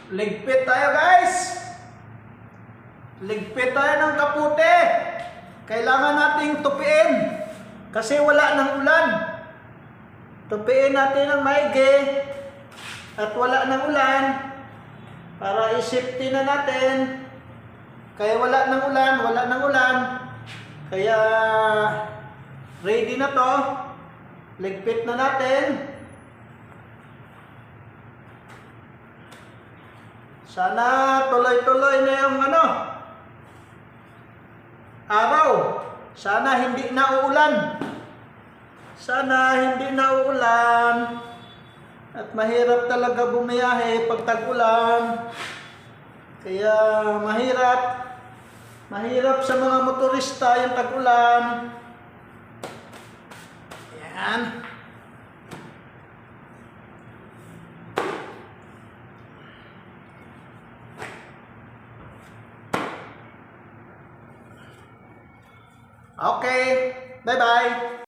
Ligpit tayo guys. Ligpit tayo ng kapute. Kailangan nating tupiin kasi wala ng ulan. Tupiin natin ng maigi at wala ng ulan para i-safety na natin. Kaya wala ng ulan. Kaya ready na to. Ligpit na natin. Sana tuloy-tuloy na yung araw. Sana hindi na uulan. At mahirap talaga bumiyahe pag tag-ulan. Kaya mahirap sa mga motorista yung tag-ulan. Ayan. Okay, bye-bye.